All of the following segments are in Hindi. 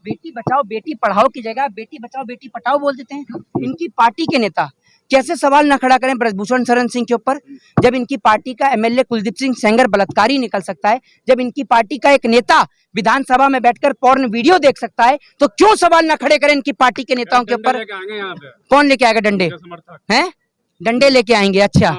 बेटी बचाओ बेटी पढ़ाओ की जगह बेटी बचाओ बेटी पढ़ाओ बोल देते हैं। इनकी पार्टी के नेता कैसे सवाल न खड़ा करें ब्रजभूषण शरण सिंह के ऊपर, जब इनकी पार्टी का एमएलए कुलदीप सिंह सेंगर बलात्कारी निकल सकता है, जब इनकी पार्टी का एक नेता विधानसभा में बैठकर पोर्न वीडियो देख सकता है, तो क्यों सवाल न खड़े करें इनकी पार्टी के नेताओं के ऊपर? कौन लेके आएगा डंडे? हैं? डंडे लेके आएंगे? अच्छा,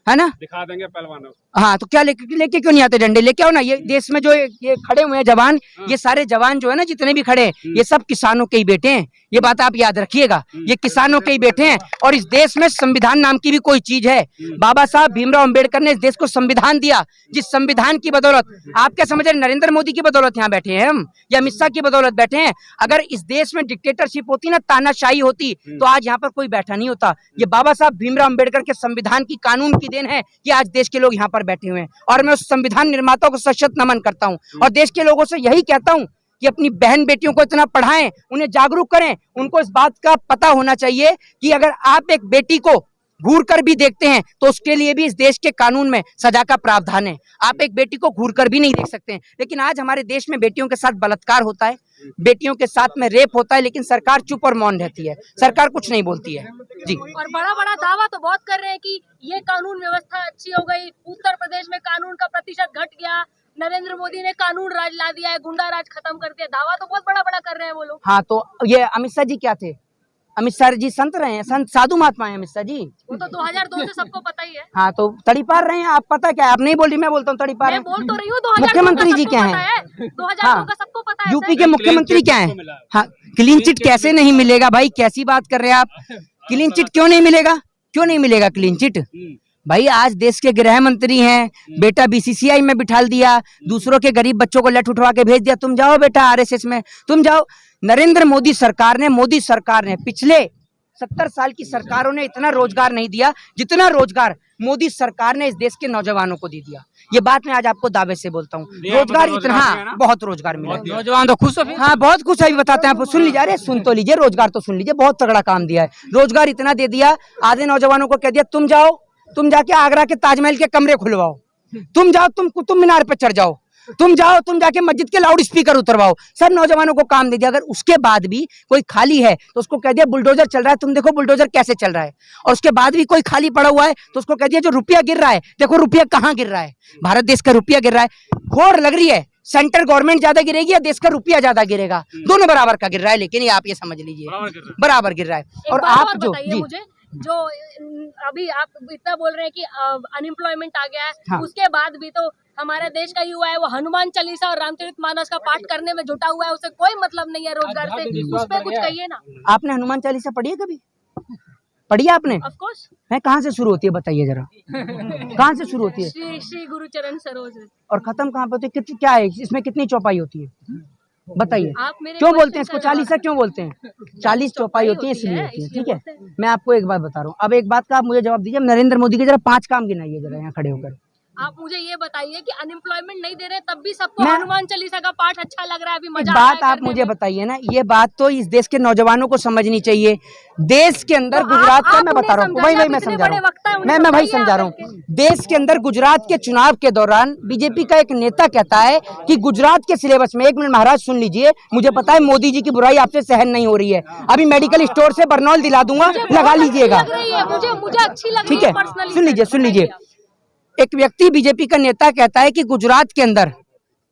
है ना, दिखा देंगे पहलवानों। हाँ, तो क्या लेके क्यों नहीं आते डंडे? लेके आओ ना। ये देश में जो ये खड़े हुए हैं जवान, ये सारे जवान जो है ना, जितने भी खड़े, ये सब किसानों के ही बेटे हैं। ये बात आप याद रखिएगा, ये किसानों के ही बेटे हैं। और इस देश में संविधान नाम की भी कोई चीज है। बाबा साहब भीमराव अंबेडकर ने इस देश को संविधान दिया, जिस संविधान की बदौलत आप क्या समझ रहे, नरेंद्र मोदी की बदौलत यहाँ बैठे हैं हम, या अमित शाह की बदौलत बैठे हैं? अगर इस देश में डिक्टेटरशिप होती ना, तानाशाही होती, तो आज यहाँ पर कोई बैठा नहीं होता। ये बाबा साहब भीमराव अंबेडकर के संविधान की, कानून की देन है कि आज देश के लोग यहाँ पर बैठे हुए हैं। और मैं उस संविधान निर्माताओं को सशक्त नमन करता हूँ और देश के लोगों से यही कहता हूँ कि अपनी बहन बेटियों को इतना पढ़ाएं, उन्हें जागरूक करें। उनको इस बात का पता होना चाहिए कि अगर आप एक बेटी को घूर कर भी देखते हैं तो उसके लिए भी इस देश के कानून में सजा का प्रावधान है। आप एक बेटी को घूर कर भी नहीं देख सकते हैं। लेकिन आज हमारे देश में बेटियों के साथ बलात्कार होता है, बेटियों के साथ में रेप होता है, लेकिन सरकार चुप और मौन रहती है, सरकार कुछ नहीं बोलती है जी। और बड़ा बड़ा दावा तो बहुत कर रहे हैं कि ये कानून व्यवस्था अच्छी हो गई, उत्तर प्रदेश में कानून का प्रतिशत घट गया, नरेंद्र मोदी ने कानून राज ला दिया है, गुंडा राज खत्म कर दिया। दावा तो बहुत बड़ा बड़ा कर रहे हैं वो लोग। हाँ, तो ये अमित शाह जी क्या थे? अमित शाह जी संत रहे हैं, संत साधु महात्मा है अमित शाह जी। वो तो 2002 से सबको पता ही है। हाँ, तो तड़ी पार रहे हैं आप, पता क्या है? आप नहीं बोल रही, मैं बोलता हूँ तड़ी पार। मैं बोल तो रही हूँ, मुख्यमंत्री जी क्या है? 2002 का सबको पता है। यूपी के मुख्यमंत्री क्या है? हाँ, क्लीन चिट कैसे नहीं मिलेगा भाई? कैसी बात कर रहे हैं आप? क्लीन चिट क्यों नहीं मिलेगा? क्यों नहीं मिलेगा क्लीन चिट? भाई आज देश के गृह मंत्री हैं, बेटा बीसीसीआई में बिठाल दिया, दूसरों के गरीब बच्चों को लठ उठवा के भेज दिया, तुम जाओ बेटा आरएसएस में, तुम जाओ। नरेंद्र मोदी सरकार ने पिछले 70 साल की सरकारों ने इतना रोजगार नहीं दिया जितना रोजगार मोदी सरकार ने इस देश के नौजवानों को दे दिया। ये बात मैं आज आपको दावे से बोलता हूँ। रोजगार इतना, हाँ, बहुत रोजगार मिला, नौजवान तो खुश हो। हाँ, बहुत खुश है, बताते हैं आपको, सुन लीजिए। अरे सुन तो लीजिए, रोजगार तो सुन लीजिए, बहुत तगड़ा काम दिया है। रोजगार इतना दे दिया, आधे नौजवानों को कह दिया तुम जाओ, तुम जाके आगरा के ताजमहल के कमरे खुलवाओ, तुम जाओ, तुम कुतुब मीनार पे चढ़ जाओ, तुम जाओ, तुम जाके मस्जिद के लाउड स्पीकर उतरवाओ। सब नौजवानों को काम दे दिया। अगर उसके बाद भी कोई खाली है तो उसको कह दिया बुलडोजर चल रहा है, तुम देखो बुलडोजर कैसे चल रहा है। और उसके बाद भी कोई खाली पड़ा हुआ है तो उसको कह दिया जो रुपया गिर रहा है, देखो रुपया कहाँ गिर रहा है, भारत देश का रुपया गिर रहा है। होड़ लग रही है, सेंट्रल गवर्नमेंट ज्यादा गिरेगी या देश का रुपया ज्यादा गिरेगा? दोनों बराबर का गिर रहा है, लेकिन ये आप ये समझ लीजिए बराबर गिर रहा है। और आप जो अभी आप इतना बोल रहे हैं कि अनएम्प्लॉयमेंट आ गया है, हाँ। उसके बाद भी तो हमारे देश का युवा है वो हनुमान चालीसा और रामचरितमानस का पाठ करने में जुटा हुआ है, उसे कोई मतलब नहीं है रोजगार से। उस पे कुछ कहिए ना। आपने हनुमान चालीसा पढ़ी है कभी? पढ़ी है आपने? ऑफ कोर्स है। कहाँ से शुरू होती है बताइए जरा, कहाँ से शुरू होती है? श्री श्री गुरु चरण सरोज। और खत्म कहाँ पे होती है? क्या है इसमें, कितनी चौपाई होती है बताइए? आप क्यों बोलते हैं इसको चालीसा? क्यों बोलते हैं? 40 चौपाई होती है इसलिए होती है। ठीक है, मैं आपको एक बात बता रहा हूँ। अब एक बात का आप मुझे जवाब दीजिए। नरेंद्र मोदी के जरा 5 काम गिनाइए जरा यहाँ खड़े होकर। आप मुझे ये बताइए कि अनएम्प्लॉयमेंट नहीं दे रहे तब भी सबको हनुमान चालीसा का पाठ अच्छा लग रहा है, अभी मजा आ रहा है। बात आप मुझे बताइए ना, ये बात तो इस देश के नौजवानों को समझनी चाहिए। देश के अंदर तो गुजरात का मैं बता रहा हूँ, वही मैं समझा रहा हूँ, मैं वही समझा रहा हूँ। देश के अंदर गुजरात के चुनाव के दौरान बीजेपी का एक नेता कहता है कि गुजरात के सिलेबस में, एक मिनट महाराज सुन लीजिए, मुझे पता है मोदी जी की बुराई आपसे सहन नहीं हो रही है, अभी मेडिकल स्टोर से बर्नॉल दिला दूंगा, लगा लीजिएगा। मुझे अच्छी लग रही ठीक है, सुन लीजिए। एक व्यक्ति बीजेपी का नेता कहता है कि गुजरात के अंदर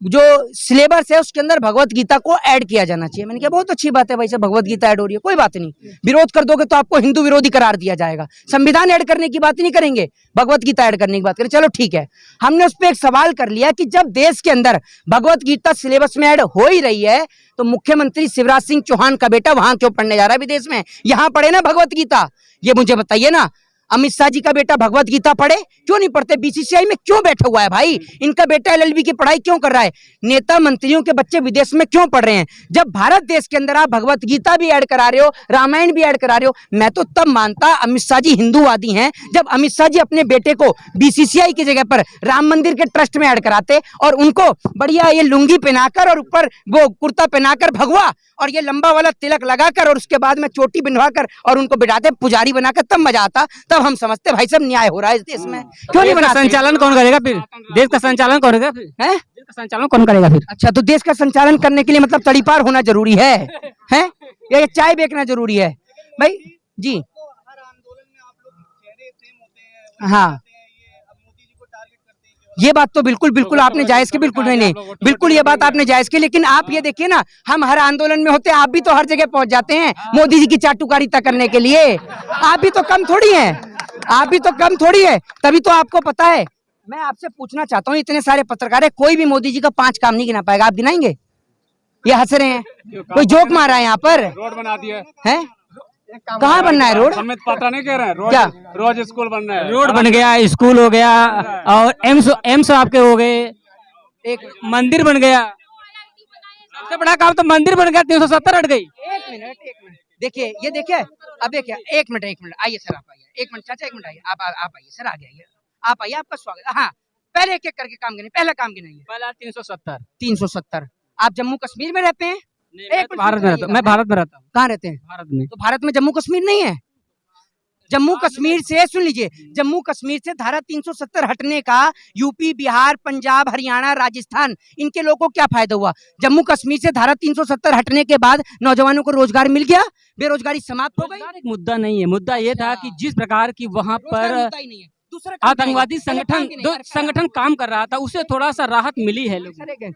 जो सिलेबस है उसके अंदर भगवत गीता को ऐड किया जाना चाहिए। मैंने कहा बहुत अच्छी बात है भाई साहब, भगवत गीता ऐड हो रही है, कोई बात नहीं, विरोध कर दोगे तो आपको हिंदू विरोधी करार दिया जाएगा। संविधान ऐड करने की बात नहीं करेंगे, भगवत गीता ऐड करने की बात करें, चलो ठीक है। हमने उस पर एक सवाल कर लिया कि जब देश के अंदर भगवत गीता सिलेबस में ऐड हो ही रही है तो मुख्यमंत्री शिवराज सिंह चौहान का बेटा वहां क्यों पढ़ने जा रहा है विदेश में? यहाँ पढ़े ना भगवत गीता, ये मुझे बताइए ना। अमित शाह जी का बेटा भगवत गीता पढ़े, क्यों नहीं पढ़ते? बीसीसीआई में क्यों बैठा हुआ है भाई? इनका बेटा एलएलबी की पढ़ाई क्यों कर रहा है? नेता मंत्रियों के बच्चे विदेश में क्यों पढ़ रहे हैं? जब भारत देश के अंदर आप भगवत गीता भी ऐड करा रहे हो, रामायण भी ऐड करा रहे हो, मैं तो तब मानता अमित शाह जी हिंदूवादी हैं जब अमित शाह जी अपने बेटे को बीसीसीआई की जगह पर राम मंदिर के ट्रस्ट में ऐड कराते और उनको बढ़िया ये लुंगी पहनाकर और ऊपर वो कुर्ता पहनाकर भगवा और ये लंबा वाला तिलक लगाकर और उसके बाद में चोटी बिनवाकर और उनको बिठाते पुजारी बनाकर, तब मजा आता। तब हम समझते भाई साहब न्याय हो रहा है इस देश में। क्यों नहीं देश का बनाते? संचालन कौन करेगा फिर? देश का संचालन कौन करेगा फिर? हैं? देश का संचालन कौन करेगा फिर? अच्छा, तो देश का संचालन करने के लिए मतलब तड़ीपार होना जरूरी है? हैं? या ये चाय बेचना जरूरी है भाई? जी हाँ, ये बात तो बिल्कुल बिल्कुल आपने जायज की, बिल्कुल नहीं बिल्कुल ये बात आपने जायज की, लेकिन आप ये देखिए ना, हम हर आंदोलन में होते हैं, आप भी तो हर जगह पहुंच जाते हैं मोदी जी की चाटुकारिता करने के लिए। आप भी तो कम थोड़ी हैं, आप भी तो कम थोड़ी है, तभी तो आपको पता है। मैं आपसे पूछना चाहता हूँ, इतने सारे पत्रकार है, कोई भी मोदी जी का 5 काम नहीं गिना पाएगा, आप गिनाएंगे? ये हंस रहे हैं, कोई जोक मारा है यहाँ पर? रोड बना दिया है? कहाँ बनना है रोड? समित पता नहीं कह रहे हैं, रोड क्या? रोज स्कूल बनना है, रोड बन गया, स्कूल हो गया, और एम्स आपके हो गए, एक मंदिर बन गया। सबसे बड़ा काम तो मंदिर बन गया, 370 हट गई। एक मिनट देखिए, ये देखिए, अब देखिए, एक मिनट आइए सर, आप आइए, एक मिनट चाचा, एक मिनट आइए, आप आइए सर, आगे आइए, आप आइए, आपका स्वागत। हाँ, पहले एक एक करके काम गिनाइए, पहला काम गिनाइए। पहला 370। 370। आप जम्मू कश्मीर में रहते हैं? मैं भारत में रहता हूँ, मैं भारत में रहता हूँ। कहाँ रहते हैं? भारत में। तो भारत में जम्मू कश्मीर नहीं है? जम्मू कश्मीर से, सुन लीजिए, जम्मू कश्मीर से धारा 370 हटने का यूपी, बिहार, पंजाब, हरियाणा, राजस्थान, इनके लोगों को क्या फायदा हुआ? जम्मू कश्मीर से धारा 370 हटने के बाद नौजवानों को रोजगार मिल गया, बेरोजगारी समाप्त हो गई। रोजगार एक मुद्दा नहीं है, मुद्दा ये था कि जिस प्रकार की वहाँ रोजगार पर मुद्दा ही नहीं है। दूसरा काम आतंकवादी गिनाइए, संगठन पहले काम संगठन काम कर रहा था, उसे थोड़ा सा राहत मिली है लोगों को। गिनाइए।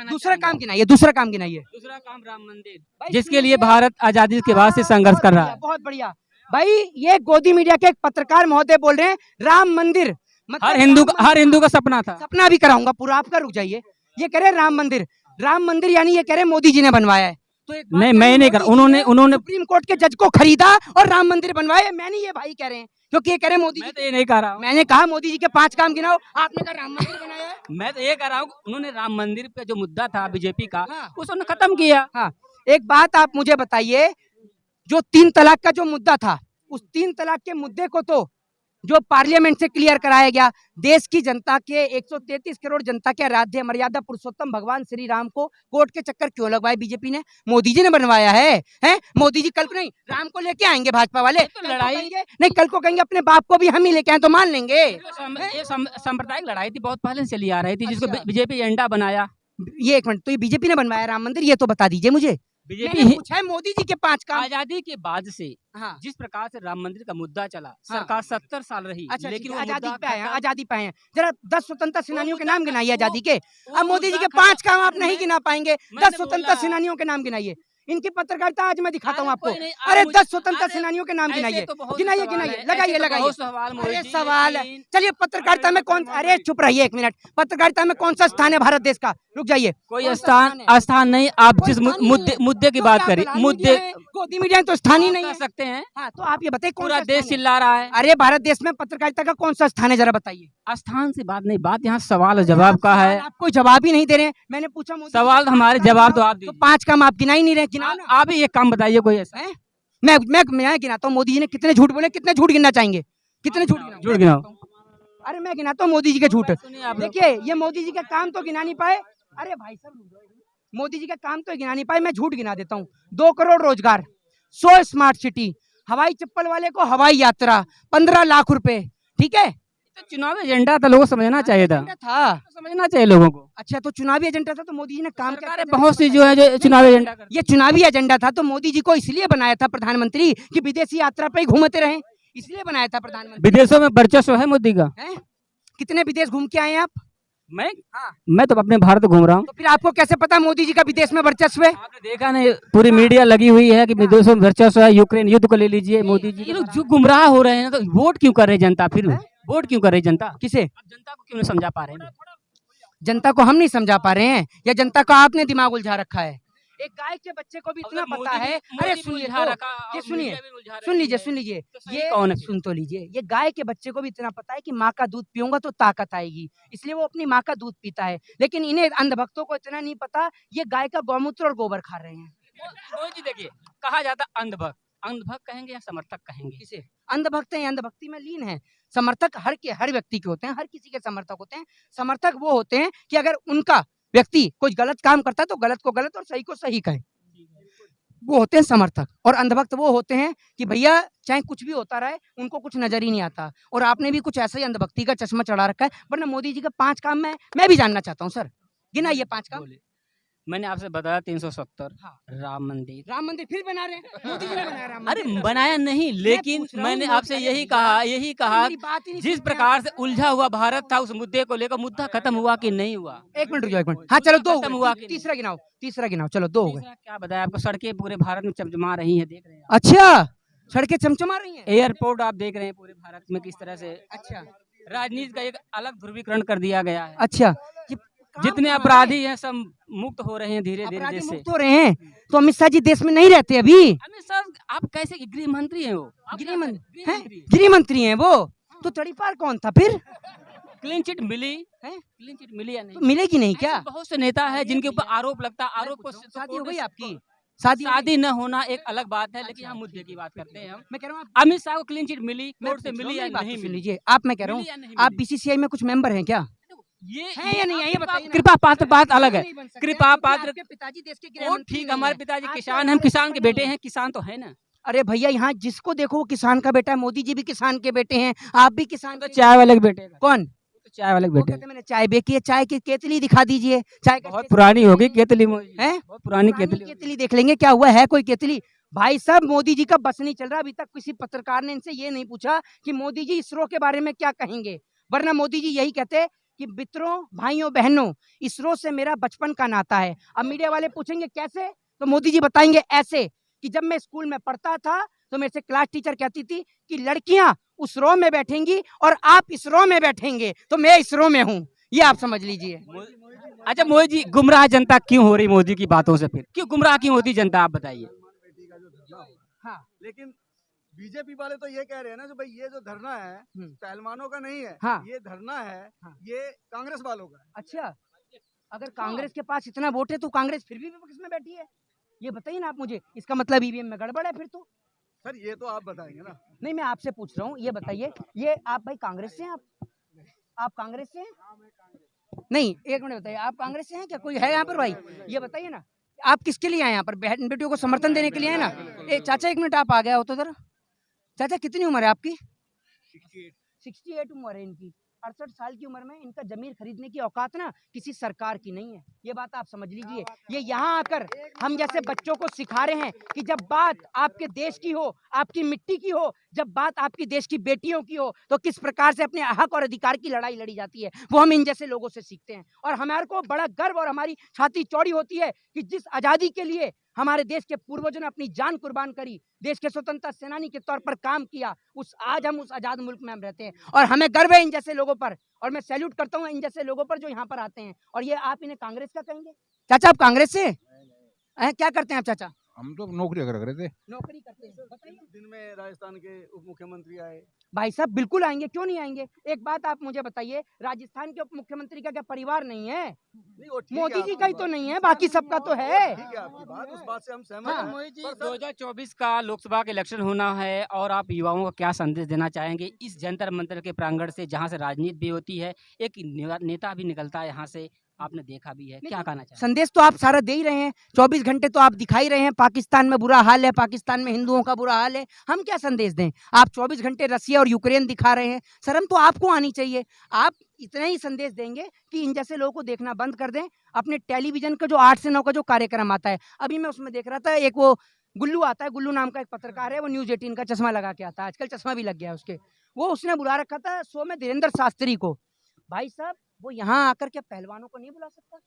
दूसरा काम गिनाइए, दूसरा काम गिनाइए। दूसरा काम राम मंदिर, जिसके लिए भारत आजादी के बाद से संघर्ष कर रहा है। बहुत बढ़िया भाई, ये गोदी मीडिया के एक पत्रकार महोदय बोल रहे हैं राम मंदिर, मतलब हर हिंदू का सपना था। सपना भी कराऊंगा पूरा, आपका रुक जाइए। ये कह रहे हैं राम मंदिर यानी ये कह रहे हैं मोदी जी ने बनवाया है। तो एक बात नहीं, करें, मैं नहीं कर, मोदी जी ने उन्होंने सुप्रीम कोर्ट के जज को खरीदा और राम मंदिर बनवाया, मैं नहीं, ये भाई कह रहे हैं, क्योंकि ये कह रहे हैं मोदी मैं जी। तो ये नहीं कह रहा हूँ, मैंने कहा मोदी जी के 5 काम गिनाओ, आपने कहा राम मंदिर बनाया है। मैं तो ये कह रहा हूँ, उन्होंने राम मंदिर पे जो मुद्दा था बीजेपी का, हाँ। उसने खत्म किया। हाँ, एक बात आप मुझे बताइए, जो 3 तलाक का जो मुद्दा था, उस 3 तलाक के मुद्दे को तो जो पार्लियामेंट से क्लियर कराया गया, देश की जनता के 133 करोड़ जनता के आराध्य मर्यादा पुरुषोत्तम भगवान श्री राम को कोर्ट के चक्कर क्यों लगवाए बीजेपी ने? मोदी जी ने बनवाया है, हैं? मोदी जी कल को नहीं, राम को लेके आएंगे भाजपा वाले, तो लड़ाई नहीं, कल को कहेंगे अपने बाप को भी हम ही लेके आए तो मान लेंगे। ये सांप्रदायिक लड़ाई थी, बहुत पहले से चली आ रही थी, जिसको बीजेपी एजेंडा बनाया। ये एक मिनट, तो ये बीजेपी ने बनवाया राम मंदिर, ये तो बता दीजिए मुझे। बीजेपी मैंने पूछा है मोदी जी के 5 काम। आजादी के बाद से हाँ, जिस प्रकार से राम मंदिर का मुद्दा चला, हाँ। सरकार 70 साल रही, अच्छा, लेकिन वो आजादी मुद्दा पे आए हैं, खत्म- आजादी पे आए हैं, जरा 10 स्वतंत्रता सेनानियों के मुद्दा नाम गिनाइए आजादी के। वो अब मोदी जी के मुद्दा 5 खत्म- काम आप नहीं मैं- गिना पाएंगे, मैंने 10 स्वतंत्रता बोला- सेनानियों के नाम गिनाइए। इनकी पत्रकारिता आज मैं दिखाता हूँ अरे आपको। कोई नहीं, अरे आप 10 स्वतंत्रता अरे सेनानियों के नाम ऐसे गिनाइए, तो बहुत गिनाइए सवाल गिनाइए, है, लगाइए ऐसे तो लगाइए। बहुत सवाल अरे मोदी जी, सवाल है, लेकिन- चलिए पत्रकारिता में कौन, अरे चुप रहिए एक मिनट, पत्रकारिता में कौन सा स्थान है भारत देश का? रुक जाइए, कोई कौन सा स्थान है? स्थान नहीं, आप कोई जिस स्थान नहीं है। मुद्दे की तो बात क्या करिए, प्रधान मुद्दे मीडिया है, गोदी मीडिया है, तो स्थान ही नहीं कर है। सकते हैं, हाँ, तो आप ये बताइए कौन पूरा सा देश स्थान है? चिल्ला रहा है। अरे भारत देश में पत्रकारिता का कौन सा स्थान है, जरा बताइए। स्थान से बात नहीं, बात यहाँ सवाल और जवाब का है। आप कोई जवाब ही नहीं दे रहे हैं। मैंने पूछा मोदी जी सवाल के हमारे 5 काम जवाब तो गिनाओ, आप तो दीजिए। 5 काम आप गिना ही नहीं रहे, गिनाओ ना। आप ही एक काम बताइए कोई ऐसा। हैं? मैं गिनाता हूँ मोदी जी ने कितने झूठ बोले, कितने झूठ गिनना चाहेंगे, कितने झूठ गिनाऊं? झूठ गिनाओ। अरे मैं गिनाता हूँ मोदी जी के झूठ। सुनिए आप लोग। देखिए, ये मोदी जी का काम तो गिना नहीं पाए। अरे भाई साहब, मोदी जी का काम तो गिना नहीं पाए, मैं झूठ गिना देता हूँ। 2 करोड़ रोजगार, 100 स्मार्ट सिटी, हवाई चप्पल वाले को हवाई यात्रा, 15 लाख रुपए, ठीक है? तो चुनावी एजेंडा था, लोगों को समझना चाहिए था, था। समझना चाहिए लोगों को। अच्छा, तो चुनावी एजेंडा था, तो मोदी जी ने काम क्या सरकारें किया? बहुत सी जो है जो चुनावी एजेंडा कर, ये चुनावी एजेंडा था, तो मोदी जी को इसलिए बनाया था प्रधानमंत्री कि विदेशी यात्रा पे ही घूमते रहे, इसलिए बनाया था प्रधानमंत्री। विदेशों में वर्चस्व है मोदी का। हैं? कितने विदेश घूम के आए हैं आप? मैं हाँ। मैं तो अपने भारत घूम रहा हूँ। तो फिर आपको कैसे पता मोदी जी का विदेश में वर्चस्व है? आपने देखा नहीं, पूरी मीडिया लगी हुई है कि विदेशों में वर्चस्व है, यूक्रेन युद्ध को ले लीजिए, मोदी जी ये लोग जो गुमराह हो रहे हैं, तो वोट क्यों कर रही जनता? फिर वोट क्यों कर रही जनता? किसे? आप जनता को क्यों नहीं समझा पा रहे हैं? जनता को हम नहीं समझा पा रहे हैं, या जनता को आपने दिमाग उलझा रखा है? एक गाय के बच्चे को भी इतना पता है। अरे सुनिए तो, ये सुनिए, सुन लीजिए, ये कौन है? सुन तो लीजिए, ये गाय के बच्चे को भी इतना पता है कि माँ का दूध पीऊंगा तो ताकत आएगी, इसलिए वो अपनी माँ का दूध पीता है। लेकिन इन्हें अंधभक्तों को इतना नहीं पता, ये गाय का गौमूत्र और गोबर खा रहे हैं। मोदी जी देखिए, कहा जाता अंधभक्त, अंधभक्त कहेंगे या समर्थक कहेंगे? किसे? अंधभक्त हैं, अंधभक्ति में लीन है। समर्थक हर व्यक्ति के होते हैं, हर किसी के समर्थक होते हैं। समर्थक वो होते हैं कि अगर उनका व्यक्ति कुछ गलत काम करता है तो गलत को गलत और सही को सही कहे। वो होते हैं समर्थक, और अंधभक्त वो होते हैं कि भैया चाहे कुछ भी होता रहे उनको कुछ नजर ही नहीं आता। और आपने भी कुछ ऐसा ही अंधभक्ति का चश्मा चढ़ा रखा है। वरना मोदी जी के 5 काम मैं भी जानना चाहता हूँ सर, गिनाइए 5 काम। बोलिए। मैंने आपसे बताया 370 हाँ। राम मंदिर। राम मंदिर फिर बना रहे हैं, मोदी जी ने बनाया राम अरे मंदिर। बनाया नहीं, लेकिन पूछ रहा हूँ, मैंने मोदी- आपसे अरे यही भैया, यही अरे कहा मेरी बात ही नहीं जिस सुनते आप। प्रकार से उलझा हुआ भारत था उस मुद्दे को लेकर, मुद्दा खत्म हुआ कि नहीं हुआ? 1 मिनट रुक जाओ, 1 मिनट। हाँ चलो 2 खत्म हुए, हुआ कि नहीं? तीसरा गिनाओ, तीसरा गिनाओ, चलो 2 हो गए। तीसरा क्या बताया आपको? सड़कें पूरे भारत में चमचमा रही हैं, देख रहे हैं आप। अच्छा, सड़कें चमचमा रही हैं। एयरपोर्ट आप देख रहे हैं पूरे भारत में किस तरह से अच्छा राजनीति का एक अलग ध्रुवीकरण कर दिया गया है। अच्छा, ये काम जितने कहाँ है? अपराधी हैं सब मुक्त हो रहे हैं धीरे धीरे अपराधी देश से। मुक्त हो रहे हैं, तो अमित शाह जी देश में नहीं रहते अभी। अमित शाह, आप कैसे गृह मंत्री हैं? वो आप गृह क्या मंत्री गृह हैं, मंत्री? गृह मंत्री हैं वो। तो तड़ीपार कौन था फिर? क्लीन चिट मिली हैं? क्लीन चिट मिली या नहीं? तो मिलेगी नहीं क्या? ऐसे बहुत से नेता है जिनके ऊपर भैया, आरोप लगता है, मैं आरोप पूछ को रहा हूँ, शादी हो गई कोर्ट- आपकी? शादी हो गई? शादी न होना एक अलग बात है, लेकिन अच्छा, यहाँ मुद्दे की बात करते हैं हम। मैं कह रहा हूँ आप- अमित शाह को क्लीन चिट मिली, मैं कोर्ट से पूछ रहा हूँ, मिली या मेरी बात नहीं तो सुन मिली? लीजिए। आप, मैं कह रहा मिली या हूँ नहीं आप मिली? बीसीसीआई में कुछ मेंबर हैं क्या? ये हैं या नहीं है, ये बताइए ना। कृपा पात्र बात अलग है। नहीं बन सकते, कृपा क्योंकि पात्र आपके पिताजी देश के गृह वो मंत्री ठीक, नहीं हमारे हैं। पिताजी आपके किसान, हम हमारे किसान के नहीं बेटे हैं। हैं, किसान तो है ना। अरे भैया, यहाँ जिसको देखो वो किसान का बेटा है। मोदी जी भी किसान के बेटे हैं, आप भी किसान तो के। चाय वाले के बेटे का। कौन? तो चाय वाले के वो बेटे कहते हैं मैंने चाय बेची है। चाय की केतली दिखा दीजिए। चाय का बहुत केतली पुरानी है? होगी केतली मोदी जी। हैं? बहुत पुरानी पुरानी केतली होगी। केतली देख लेंगे, क्या हुआ है कोई केतली? भाई साहब, मोदी जी का बस नहीं चल रहा। अभी तक किसी पत्रकार ने इनसे ये नहीं पूछा कि मोदी जी इसरो के बारे में क्या कहेंगे। वरना मोदी जी यही कहते कि मित्रों, भाइयों, बहनों, इसरो से मेरा बचपन का नाता है। अब मीडिया वाले पूछेंगे कैसे, तो मोदी जी बताएंगे ऐसे कि जब मैं स्कूल में पढ़ता था तो मेरे से क्लास टीचर कहती थी कि लड़कियां उस रो में बैठेंगी और आप इस रो में बैठेंगे, तो मैं इस रो में हूँ। ये आप समझ लीजिए। अच्छा मोदी जी, गुमराह जनता क्यों हो रही मोदी की बातों से? फिर क्यों गुमराह क्यों होती जनता, आप बताइए। बेटी का जो धरना हो, हाँ, लेकिन बीजेपी वाले तो ये कह रहे हैं ना जो भाई ये जो धरना है हम्म। पहलवानों का नहीं है, हाँ। ये धरना है, हाँ। ये कांग्रेस वालों का है। अच्छा, अगर कांग्रेस के पास इतना वोट है तो कांग्रेस फिर भी विपक्ष में बैठी है, ये बताइए ना आप मुझे। इसका मतलब ईवीएम में गड़बड़ है फिर तो। सर ये तो आप बताएंगे ना। नहीं, मैं आपसे पूछ रहा हूँ, ये बताइए, ये आप भाई कांग्रेस से हैं? आप कांग्रेस से हैं? नहीं, एक मिनट बताइए, आप कांग्रेस से हैं क्या? कोई है यहाँ पर भाई? ये बताइए ना, आप किसके लिए आए यहाँ पर? बहन बेटियों को समर्थन देने के लिए आए ना? ए चाचा, 1 मिनट आप आ गया हो तो जरा। चाचा, कितनी उम्र है आपकी? 68 उम्र है इनकी। 68 साल की उम्र में इनका जमीन खरीदने की औकात ना किसी सरकार की नहीं है। ये बात आप समझ लीजिए। ये यहाँ आकर हम जैसे बच्चों को सिखा रहे हैं कि जब बात आपके देश की हो, आपकी मिट्टी की हो, जब बात आपकी देश की बेटियों की हो, तो किस प्रकार से अपने हक और अधिकार की लड़ाई लड़ी जाती है, वो हम इन जैसे लोगों से सीखते हैं। और हमारे को बड़ा गर्व और हमारी छाती चौड़ी होती है कि जिस आजादी के लिए हमारे देश के पूर्वजों ने अपनी जान कुर्बान करी, देश के स्वतंत्रता सेनानी के तौर पर काम किया, आज हम उस आजाद मुल्क में हम रहते हैं और हमें गर्व है इन जैसे लोगों पर। और मैं सैल्यूट करता हूं इन जैसे लोगों पर जो यहाँ पर आते हैं। और ये आप इन्हें कांग्रेस का कहेंगे? चाचा, आप कांग्रेस से क्या करते हैं आप चाचा? हम तो नौकरी कर रहे थे। नौकरी करते हैं, बताइए। दिन में राजस्थान के उप मुख्यमंत्री आए। भाई साहब, बिल्कुल आएंगे, क्यों नहीं आएंगे। एक बात आप मुझे बताइए, राजस्थान के उप मुख्यमंत्री का क्या परिवार नहीं है? नहीं वो ठीक है मोदी जी आपकी का ही तो बात। नहीं है, बाकी सबका तो है। ठीक है आपकी बात, उस बात से हम सहमत हाँ। हैं। मोदी जी, पर सर, 2024 का लोकसभा का इलेक्शन होना है और आप युवाओं को क्या संदेश देना चाहेंगे इस जंतर मंतर के प्रांगण से, जहां से राजनीति भी होती है, एक नेता भी निकलता है यहाँ से, आपने देखा भी है, क्या कहना चाहेंगे? संदेश तो आप सारा दे ही रहे हैं। 24 घंटे तो आप दिखाई रहे हैं, पाकिस्तान में बुरा हाल है, पाकिस्तान में हिंदुओं का बुरा हाल है। हम क्या संदेश दें? आप 24 घंटे रसिया और यूक्रेन दिखा रहे हैं। शर्म तो आपको आनी चाहिए। आप इतना ही संदेश देंगे कि इन जैसे लोगों को देखना बंद कर दें। अपने टेलीविजन का जो 8 से 9 का जो कार्यक्रम आता है, अभी मैं उसमें देख रहा था, एक वो गुल्लू आता है, गुल्लू नाम का एक पत्रकार है, वो न्यूज 18 का चश्मा लगा के आता है, आजकल चश्मा भी लग गया है उसके। वो उसने बुला रखा था शो में धीरेन्द्र शास्त्री को। भाई साहब, वो यहाँ आकर के पहलवानों को नहीं बुला सकता?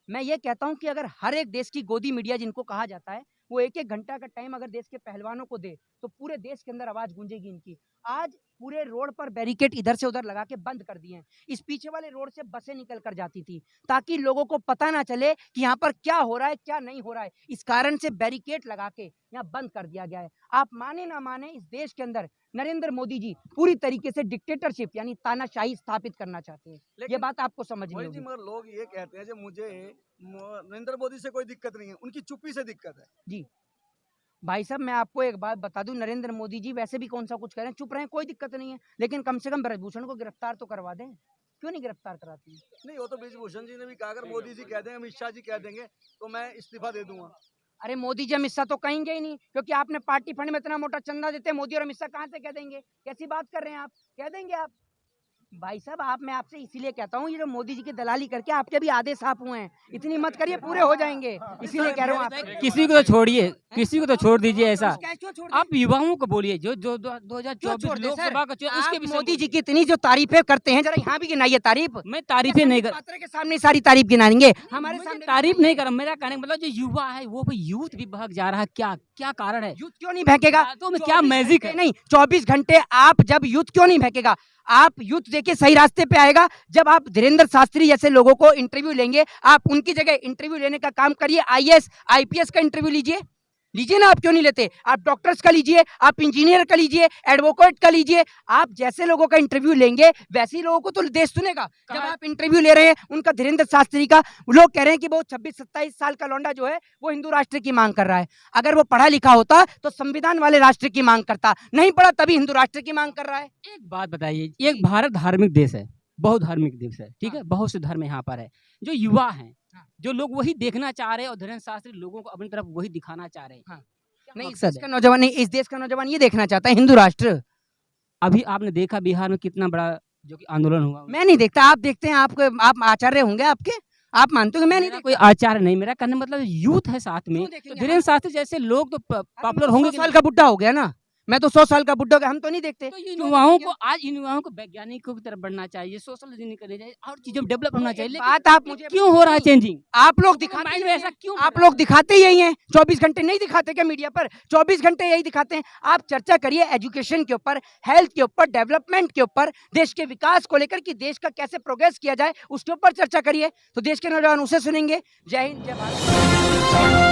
मैं ये कहता हूं कि अगर हर एक देश की गोदी मीडिया जिनको कहा जाता है, वो 1-1 घंटा का टाइम अगर देश के पहलवानों को दे, तो पूरे देश के अंदर आवाज गूंजेगी इनकी। आज पूरे रोड पर बैरिकेड इधर से उधर लगा के बंद कर दिए हैं। इस पीछे वाले रोड से बसें निकल कर जाती थी, ताकि लोगों को पता ना चले कि यहाँ पर क्या हो रहा है, क्या नहीं हो रहा है। इस कारण से बैरिकेड लगा के यहाँ बंद कर दिया गया है। आप माने ना माने, इस देश के अंदर नरेंद्र मोदी जी पूरी तरीके से डिक्टेटरशिप यानी तानाशाही स्थापित करना चाहते हैं। ये लेकिन बात आपको समझनी मोदी जी, होगी। मगर लोग ये कहते हैं जो मुझे नरेंद्र मोदी से कोई दिक्कत नहीं है, उनकी चुप्पी से दिक्कत है। जी भाई साहब, मैं आपको एक बात बता दूं, नरेंद्र मोदी जी वैसे भी कौन सा कुछ कह रहे हैं, चुप रहे, कोई दिक्कत नहीं है, लेकिन कम से कम ब्रजभूषण को गिरफ्तार तो करवा दें। क्यों नहीं गिरफ्तार कराते हैं? नहीं वो तो ब्रिजभूषण जी ने भी कहा, अगर मोदी जी कह देंगे, अमित शाह जी कह देंगे तो मैं इस्तीफा दे दूंगा। अरे मोदी जी अमित शाह तो कहेंगे ही नहीं, क्योंकि आपने पार्टी फंड में इतना मोटा चंदा देते हैं, मोदी और अमित शाह कहाँ से कह देंगे? कैसी बात कर रहे हैं आप? कह देंगे आप? भाई साहब मैं आपसे इसीलिए कहता हूँ, ये जो मोदी जी की दलाली करके आपके भी आधे साफ हुए हैं, इतनी मत करिए, पूरे हो जाएंगे, इसीलिए कह रहा हूँ आप। किसी को तो छोड़िए, किसी को तो छोड़ दीजिए ऐसा। क्यों छोड़ दें? आप युवाओं को बोलिए जो जो क्यों 2024 छोड़ दें सर? लोकसभा का चुनाव उसके आप विषय मोदी जी की इतनी जो तारीफें करते हैं, जरा यहाँ भी गिनाइए तारीफ। मैं तारीफें नहीं कर पात्रा के सामने सारी तारीफ गिनाएंगे, हमारे सामने तारीफ नहीं कर रहा। मेरा कहने का मतलब जो युवा है वो भी यूथ भी बहक जा रहा है, क्या क्या कारण है? यूथ क्यों नहीं भड़केगा? बातों में क्या 24 मैजिक घंटे है? नहीं, 24 घंटे आप जब यूथ क्यों नहीं भड़केगा? आप यूथ देखिए सही रास्ते पे आएगा जब आप धीरेन्द्र शास्त्री जैसे लोगों को इंटरव्यू लेंगे। आप उनकी जगह इंटरव्यू लेने का काम करिए, आईएएस आईपीएस का इंटरव्यू लीजिए ना। आप क्यों नहीं लेते? आप डॉक्टर्स का लीजिए, आप इंजीनियर का लीजिए, एडवोकेट का लीजिए। आप जैसे लोगों का इंटरव्यू लेंगे वैसे ही लोगों को तो देश सुनेगा। जब आप इंटरव्यू ले रहे हैं उनका, धीरेन्द्र शास्त्री का, लोग कह रहे हैं कि वो 26-27 साल का लौंडा जो है वो हिंदू राष्ट्र की मांग कर रहा है। अगर वो पढ़ा लिखा होता तो संविधान वाले राष्ट्र की मांग करता, नहीं पढ़ा तभी हिंदू राष्ट्र की मांग कर रहा है। एक बात बताइए, एक भारत धार्मिक देश है, बहुत धार्मिक देश है, ठीक है, बहुत से धर्म यहाँ पर है। जो युवा हैं, जो लोग वही देखना चाह रहे हैं और धीरेन्द्र शास्त्री लोगों को अपनी तरफ वही दिखाना चाह रहे हैं। नहीं, इस मकसद देश का नौजवान नहीं, इस देश का नौजवान ये देखना चाहता है हिंदू राष्ट्र। अभी आपने देखा बिहार में कितना बड़ा जो कि आंदोलन हुआ। मैं नहीं देखता, आप देखते हैं। आपको आप आचार्य होंगे आपके, आप मानते हो कि मैं नहीं मेरा देखता? कोई आचार नहीं, मेरा कहने का मतलब यूथ है साथ में, क्यों तो देखेंगे? धीरेन्द्र शास्त्री जैसे लोग तो पॉपुलर हम होंगे 100 साल का बुढ़ा हो गया ना, मैं तो 100 साल का बुढ़ा हो गया, हम तो नहीं देखते। तो इन युवाओं को आज इन युवाओं को वैज्ञानिकों की तरफ बढ़ना चाहिए, सोशल इंजीनियरिंग करनी चाहिए और चीजों डेवलप होना चाहिए। लेकिन बात आप मुझे क्यों हो रहा है चेंजिंग? आप लोग दिखाते दिखाते माइंड ही में हैं। ऐसा क्यों? आप लोग दिखाते यही हैं, 24 घंटे नहीं दिखाते क्या मीडिया पर? 24 घंटे यही दिखाते हैं। आप चर्चा करिए एजुकेशन के ऊपर, हेल्थ के ऊपर, डेवलपमेंट के ऊपर, देश के विकास को लेकर कि देश का कैसे प्रोग्रेस किया जाए उसके ऊपर चर्चा करिए, तो देश के नौजवान उसे सुनेंगे। जय हिंद, जय भारत।